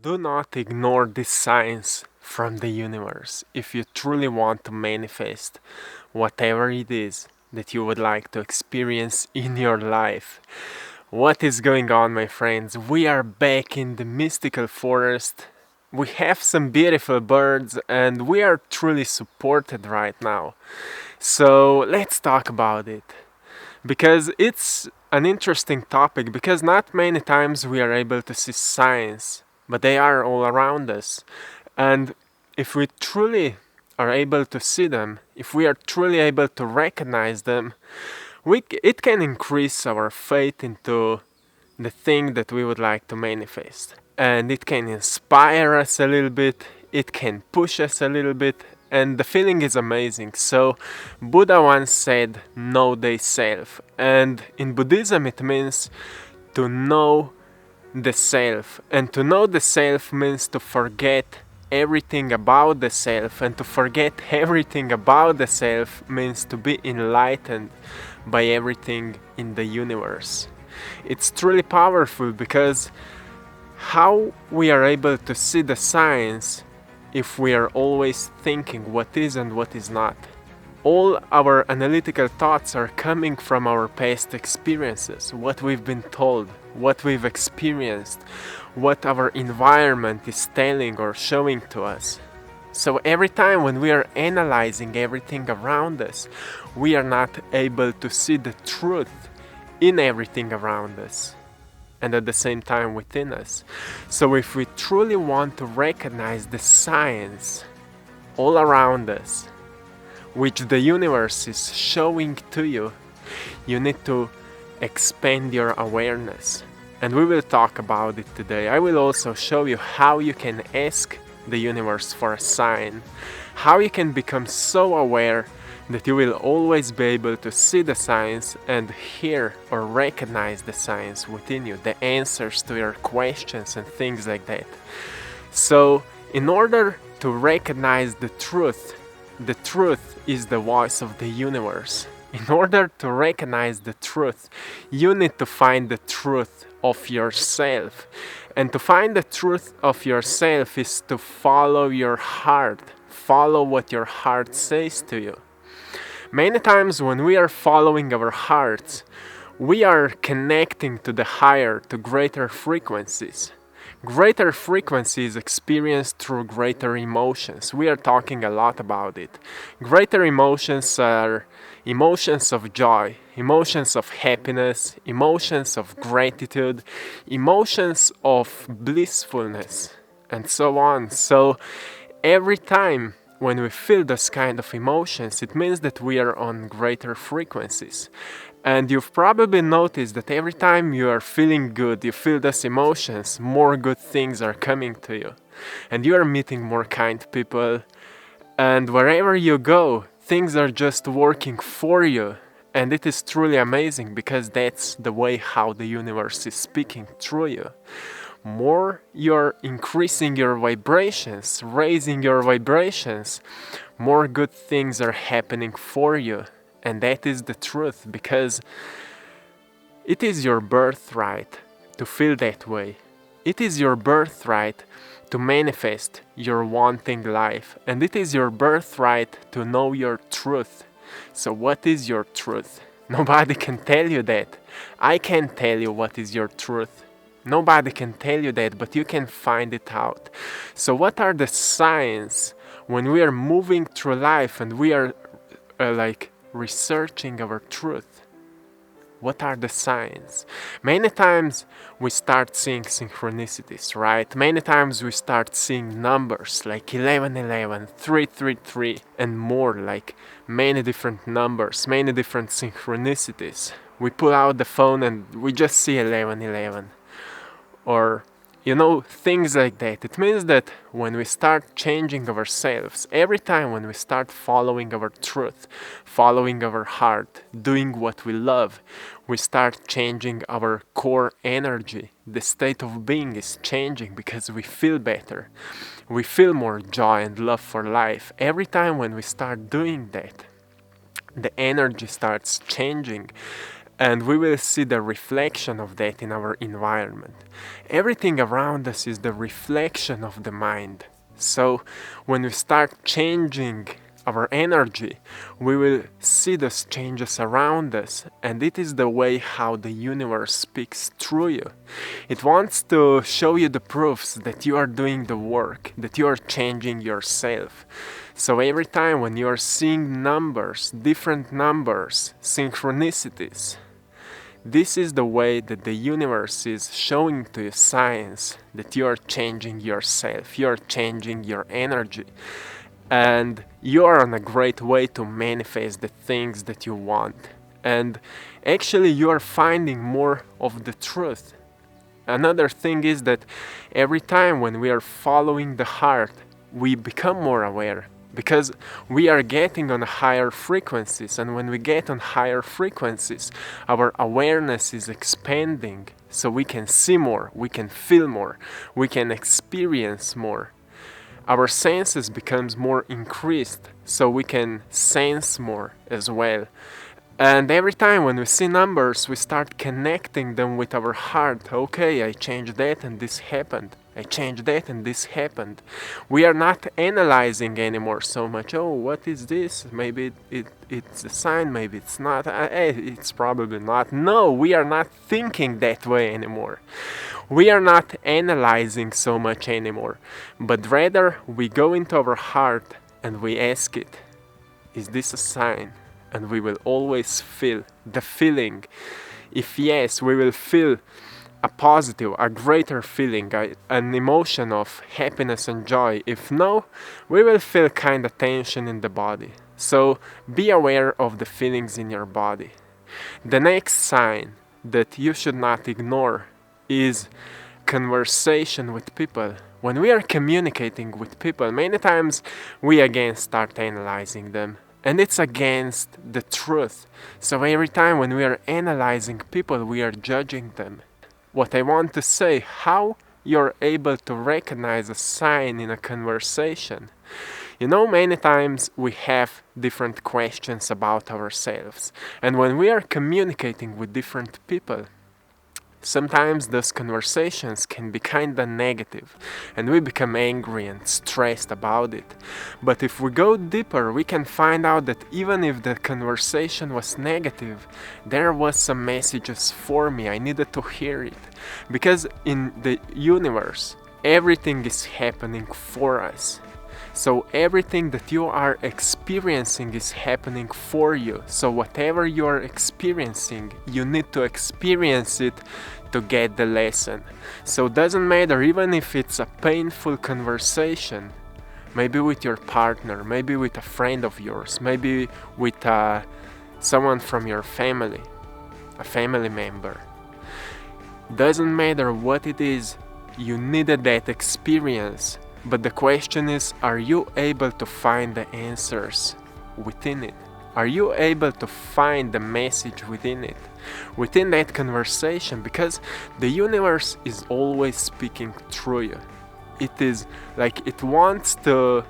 Do not ignore these signs from the universe if you truly want to manifest whatever it is that you would like to experience in your life. What is going on, my friends? We are back in the mystical forest. We have some beautiful birds and we are truly supported right now. So let's talk about it. Because it's an interesting topic, because not many times we are able to see signs, but they are all around us. And if we truly are able to see them, if we are truly able to recognize them, it can increase our faith into the thing that we would like to manifest. And it can inspire us a little bit, it can push us a little bit, and the feeling is amazing. So, Buddha once said, know thyself. And in Buddhism, it means to know the self. And to know the self means to forget everything about the self. And to forget everything about the self means to be enlightened by everything in the universe. It's truly powerful because how we are able to see the signs if we are always thinking what is and what is not. All our analytical thoughts are coming from our past experiences, what we've been told, what we've experienced, what our environment is telling or showing to us. So every time when we are analyzing everything around us, we are not able to see the truth in everything around us and at the same time within us. So if we truly want to recognize the signs all around us, which the universe is showing to you, you need to expand your awareness. And we will talk about it today. I will also show you how you can ask the universe for a sign, how you can become so aware that you will always be able to see the signs and hear or recognize the signs within you, the answers to your questions and things like that. So, in order to recognize the truth is the voice of the universe. In order to recognize the truth, you need to find the truth of yourself. And to find the truth of yourself is to follow your heart, follow what your heart says to you. Many times when we are following our hearts, we are connecting to the higher, to greater frequencies. Greater frequencies experienced through greater emotions. We are talking a lot about it. Greater emotions are emotions of joy, emotions of happiness, emotions of gratitude, emotions of blissfulness, and so on. So every time when we feel this kind of emotions, it means that we are on greater frequencies. And you've probably noticed that every time you are feeling good, you feel those emotions, more good things are coming to you. And you are meeting more kind people. And wherever you go, things are just working for you. And it is truly amazing because that's the way how the universe is speaking through you. More you're increasing your vibrations, raising your vibrations, more good things are happening for you. And that is the truth, because it is your birthright to feel that way. It is your birthright to manifest your wanting life. And it is your birthright to know your truth. So what is your truth? Nobody can tell you that. I can't tell you what is your truth. Nobody can tell you that, but you can find it out. So what are the signs when we are moving through life and we are researching our truth? What are the signs? Many times we start seeing synchronicities, right? Many times we start seeing numbers like 1111, 333, and more, like many different numbers, many different synchronicities. We pull out the phone and we just see 1111. Or, things like that. It means that when we start changing ourselves, every time when we start following our truth, following our heart, doing what we love, we start changing our core energy. The state of being is changing because we feel better. We feel more joy and love for life. Every time when we start doing that, the energy starts changing. and we will see the reflection of that in our environment. Everything around us is the reflection of the mind. So when we start changing our energy, we will see those changes around us, and it is the way how the universe speaks through you. It wants to show you the proofs that you are doing the work, that you are changing yourself. So every time when you are seeing numbers, different numbers, synchronicities, this is the way that the universe is showing to you signs that you are changing yourself, you are changing your energy, and you are on a great way to manifest the things that you want. And actually you are finding more of the truth. Another thing is that every time when we are following the heart, we become more aware, because we are getting on higher frequencies, and when we get on higher frequencies, our awareness is expanding, so we can see more, we can feel more, we can experience more. Our senses becomes more increased, so we can sense more as well. And every time when we see numbers, we start connecting them with our heart. Okay, I changed that and this happened. I changed that and this happened. We are not analyzing anymore so much. Oh, what is this? Maybe it's a sign, maybe it's not. It's probably not. No, we are not thinking that way anymore. We are not analyzing so much anymore. But rather, we go into our heart and we ask it, is this a sign? And we will always feel the feeling. If yes, we will feel a positive, a greater feeling, an emotion of happiness and joy. If no, we will feel kind of tension in the body. So be aware of the feelings in your body. The next sign that you should not ignore is conversation with people. When we are communicating with people, many times we again start analyzing them. And it's against the truth. So every time when we are analyzing people, we are judging them. What I want to say, how you're able to recognize a sign in a conversation. You know, many times we have different questions about ourselves. And when we are communicating with different people, sometimes those conversations can be kinda negative, and we become angry and stressed about it. But if we go deeper, we can find out that even if the conversation was negative, there was some messages for me. I needed to hear it. Because in the universe, everything is happening for us. So everything that you are experiencing is happening for you. So whatever you are experiencing, you need to experience it to get the lesson. So it doesn't matter even if it's a painful conversation, maybe with your partner, maybe with a friend of yours, maybe with someone from your family, a family member. Doesn't matter what it is, you needed that experience. But the question is, are you able to find the answers within it? Are you able to find the message within it? Within that conversation? Because the universe is always speaking through you. It is like it wants to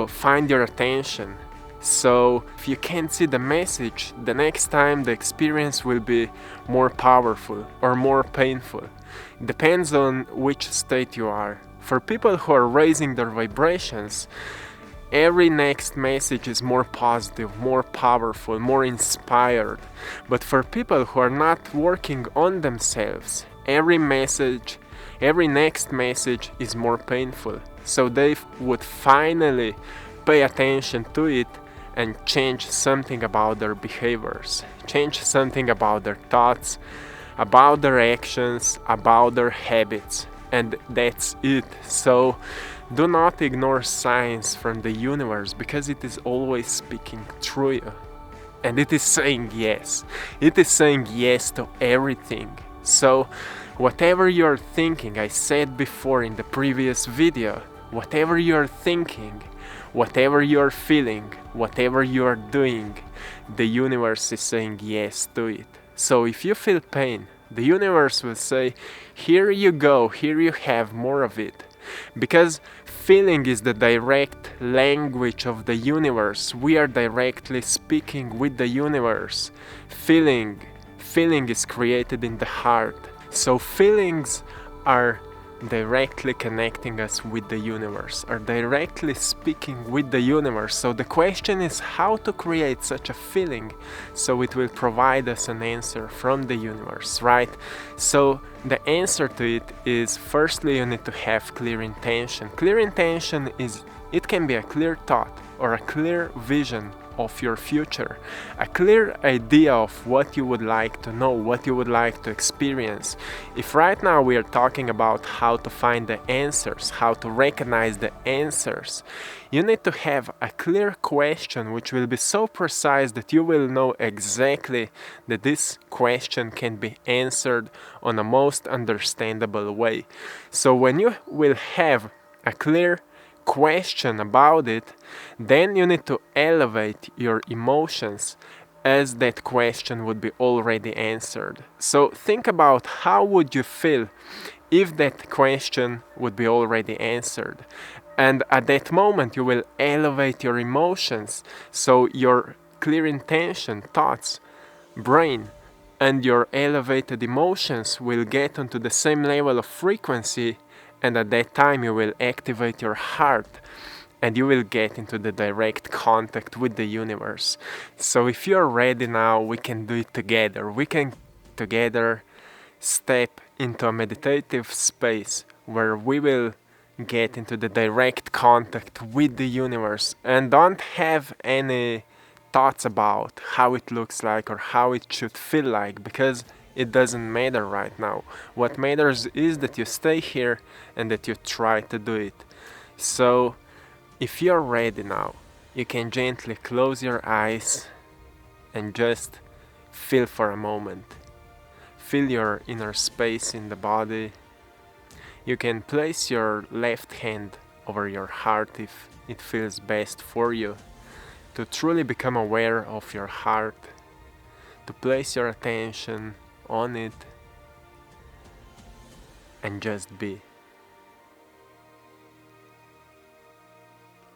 find your attention. So if you can't see the message, the next time the experience will be more powerful or more painful. It depends on which state you are. For people who are raising their vibrations, every next message is more positive, more powerful, more inspired. But for people who are not working on themselves, every next message is more painful. So they would finally pay attention to it and change something about their behaviors, change something about their thoughts, about their actions, about their habits. And that's it. So do not ignore signs from the universe, because it is always speaking through you. And it is saying yes. It is saying yes to everything. So whatever you're thinking, I said before in the previous video, whatever you're thinking, whatever you're feeling, whatever you're doing, the universe is saying yes to it. So if you feel pain, the universe will say, here you go, here you have more of it. Because feeling is the direct language of the universe. We are directly speaking with the universe. Feeling is created in the heart. So feelings are directly connecting us with the universe, are directly speaking with the universe. So the question is how to create such a feeling so it will provide us an answer from the universe, right? So the answer to it is, firstly, you need to have clear intention. Clear intention is, it can be a clear thought or a clear vision of your future, a clear idea of what you would like to know, what you would like to experience. If right now we are talking about how to find the answers, how to recognize the answers, you need to have a clear question which will be so precise that you will know exactly that this question can be answered on a most understandable way. So when you will have a clear question about it, then you need to elevate your emotions as that question would be already answered. So think about how would you feel if that question would be already answered. And at that moment you will elevate your emotions, so your clear intention, thoughts, brain, and your elevated emotions will get onto the same level of frequency, and at that time you will activate your heart and you will get into the direct contact with the universe. So if you're ready now, we can do it together. We can together step into a meditative space where we will get into the direct contact with the universe and don't have any thoughts about how it looks like or how it should feel like, because it doesn't matter right now. What matters is that you stay here and that you try to do it. So if you're ready now, you can gently close your eyes and just feel for a moment. Feel your inner space in the body. You can place your left hand over your heart if it feels best for you, to truly become aware of your heart, to place your attention on it and just be.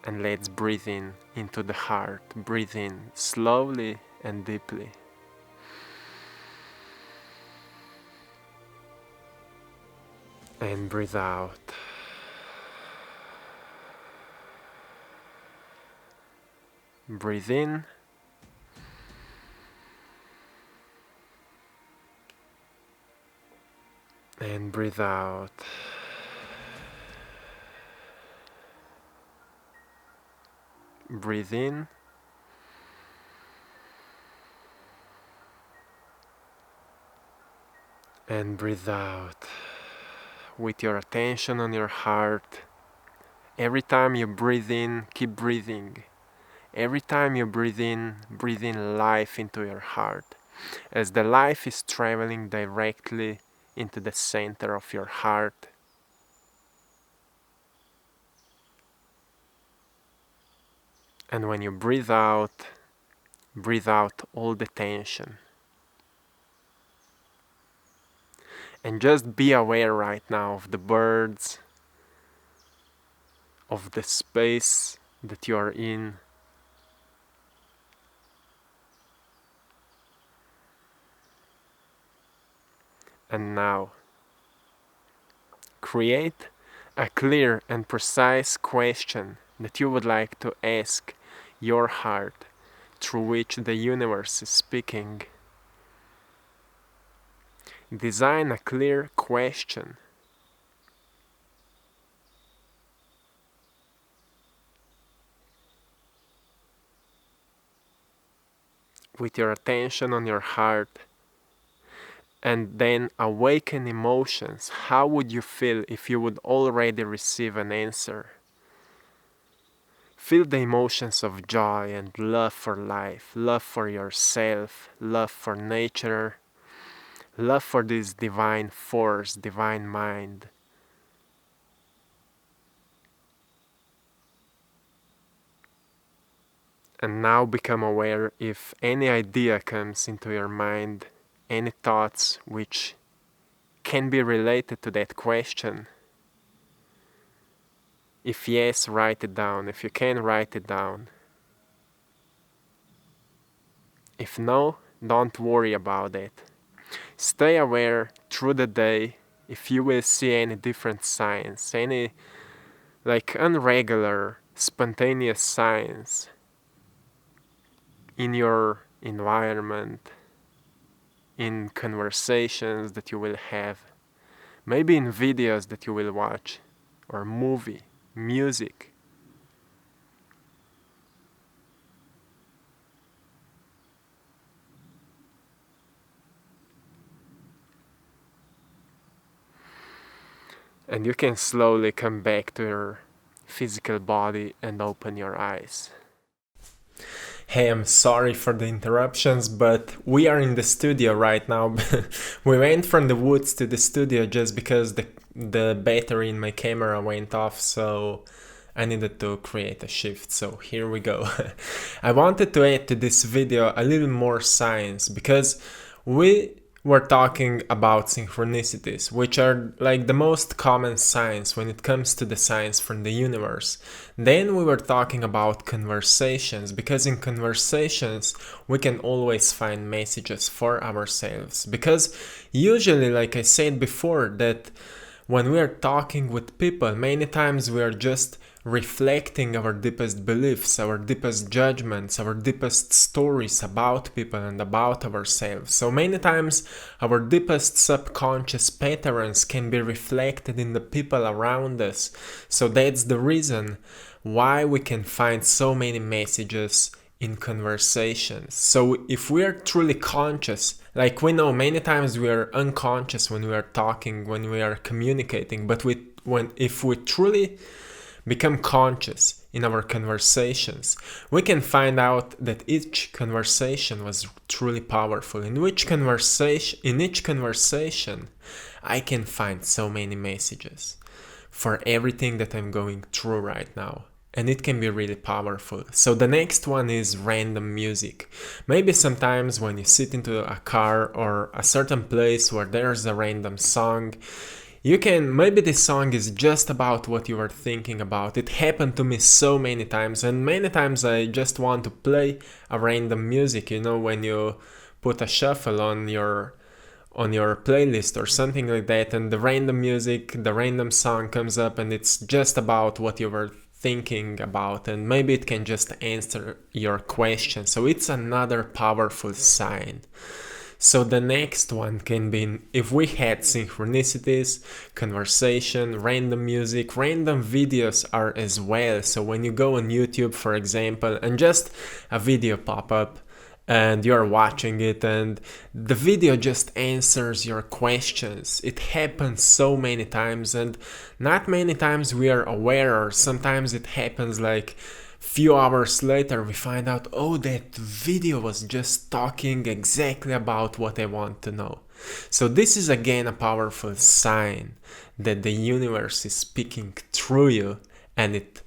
And let's breathe in into the heart. Breathe in slowly and deeply. And breathe out. Breathe in. And breathe out. Breathe in. And breathe out. With your attention on your heart. Every time you breathe in, keep breathing. Every time you breathe in life into your heart, as the life is traveling directly into the center of your heart. And when you breathe out all the tension. And just be aware right now of the birds, of the space that you are in. And now, create a clear and precise question that you would like to ask your heart, through which the universe is speaking. Design a clear question. With your attention on your heart, and then awaken emotions. How would you feel if you would already receive an answer? Feel the emotions of joy and love for life, love for yourself, love for nature, love for this divine force, divine mind. And now become aware if any idea comes into your mind, any thoughts which can be related to that question. If yes, write it down. If you can, write it down. If no, don't worry about it. Stay aware through the day if you will see any different signs, any like irregular, spontaneous signs in your environment, in conversations that you will have, maybe in videos that you will watch, or movie, music. And you can slowly come back to your physical body and open your eyes. Hey, I'm sorry for the interruptions, but we are in the studio right now. We went from the woods to the studio just because the battery in my camera went off, so I needed to create a shift, so here we go. I wanted to add to this video a little more science because we were talking about synchronicities, which are like the most common signs when it comes to the signs from the universe. Then we were talking about conversations, because in conversations we can always find messages for ourselves. Because usually, like I said before, that when we are talking with people, many times we are just reflecting our deepest beliefs, our deepest judgments, our deepest stories about people and about ourselves. So many times our deepest subconscious patterns can be reflected in the people around us. So that's the reason why we can find so many messages in conversations. So if we are truly conscious, like we know many times we are unconscious when we are talking, when we are communicating, but if we truly become conscious in our conversations, we can find out that each conversation was truly powerful. In each conversation, I can find so many messages for everything that I'm going through right now. And it can be really powerful. So the next one is random music. Maybe sometimes when you sit into a car or a certain place where there's a random song, maybe this song is just about what you are thinking about. It happened to me so many times, and many times I just want to play a random music, when you put a shuffle on your playlist or something like that, and the random song comes up and it's just about what you were thinking about, and maybe it can just answer your question. So it's another powerful sign. So the next one can be if we had synchronicities, conversation, random music, random videos are as well. So when you go on YouTube, for example, and just a video pop up and you're watching it and the video just answers your questions. It happens so many times, and not many times we are aware, or sometimes it happens like few hours later we find out, oh, that video was just talking exactly about what I want to know. So this is again a powerful sign that the universe is speaking through you, and it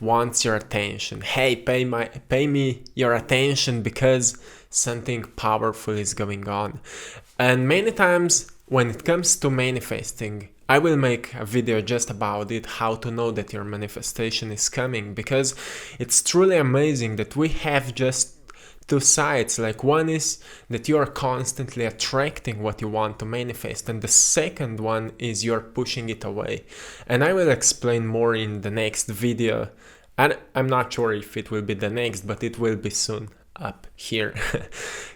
wants your attention. Hey, pay me your attention because something powerful is going on. And many times when it comes to manifesting, I will make a video just about it, how to know that your manifestation is coming, because it's truly amazing that we have just two sides. Like, one is that you are constantly attracting what you want to manifest, and the second one is you're pushing it away. And I will explain more in the next video. And I'm not sure if it will be the next, but it will be soon up here.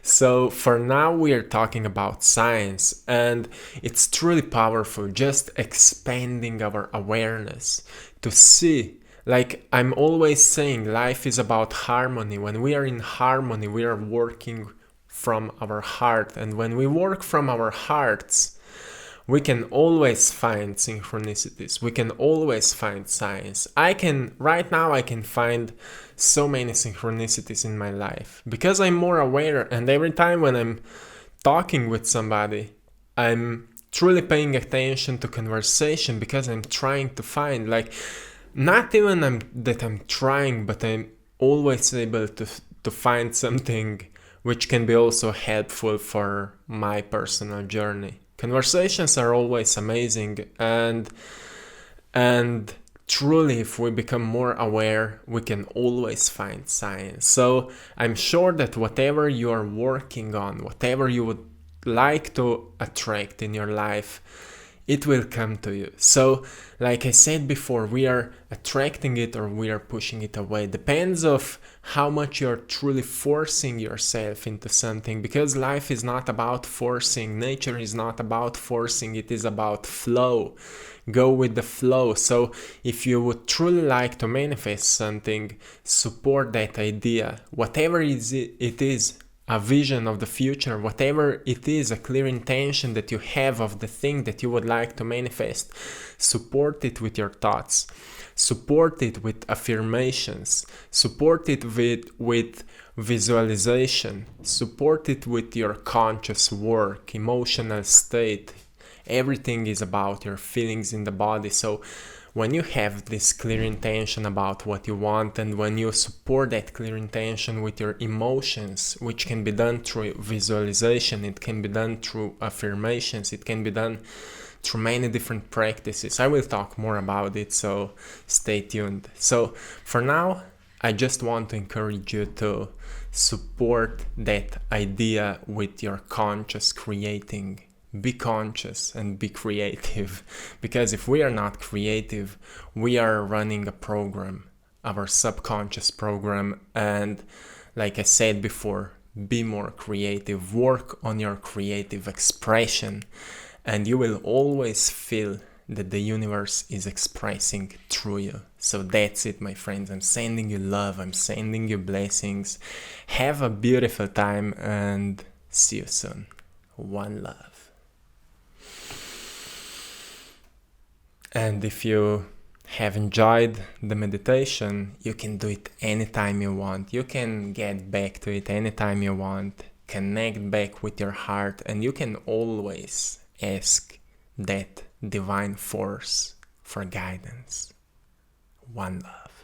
So for now we are talking about science, and it's truly powerful, just expanding our awareness to see. Like I'm always saying, life is about harmony. When we are in harmony, we are working from our heart, and when we work from our hearts, we can always find synchronicities. We can always find signs. Right now I can find so many synchronicities in my life because I'm more aware, and every time when I'm talking with somebody, I'm truly paying attention to conversation because I'm trying to find, like, not even that I'm trying, but I'm always able to find something which can be also helpful for my personal journey. Conversations are always amazing, and truly, if we become more aware, we can always find science. So I'm sure that whatever you are working on, whatever you would like to attract in your life, it will come to you. So like I said before, we are attracting it or we are pushing it away. Depends of how much you're truly forcing yourself into something, because life is not about forcing, nature is not about forcing, it is about flow. Go with the flow. So if you would truly like to manifest something, support that idea, whatever it is, a vision of the future, whatever it is, a clear intention that you have of the thing that you would like to manifest. Support it with your thoughts, support it with affirmations, support it with visualization, support it with your conscious work, emotional state. Everything is about your feelings in the body. So when you have this clear intention about what you want, and when you support that clear intention with your emotions, which can be done through visualization, it can be done through affirmations, it can be done through many different practices. I will talk more about it, so stay tuned. So for now, I just want to encourage you to support that idea with your conscious creating. Be conscious and be creative, because if we are not creative, we are running a program, our subconscious program. And like I said before, be more creative, work on your creative expression, and you will always feel that the universe is expressing through you. So that's it, my friends. I'm sending you love, I'm sending you blessings. Have a beautiful time and see you soon. One love. And if you have enjoyed the meditation, you can do it anytime you want. You can get back to it anytime you want. Connect back with your heart, and you can always ask that divine force for guidance. One love.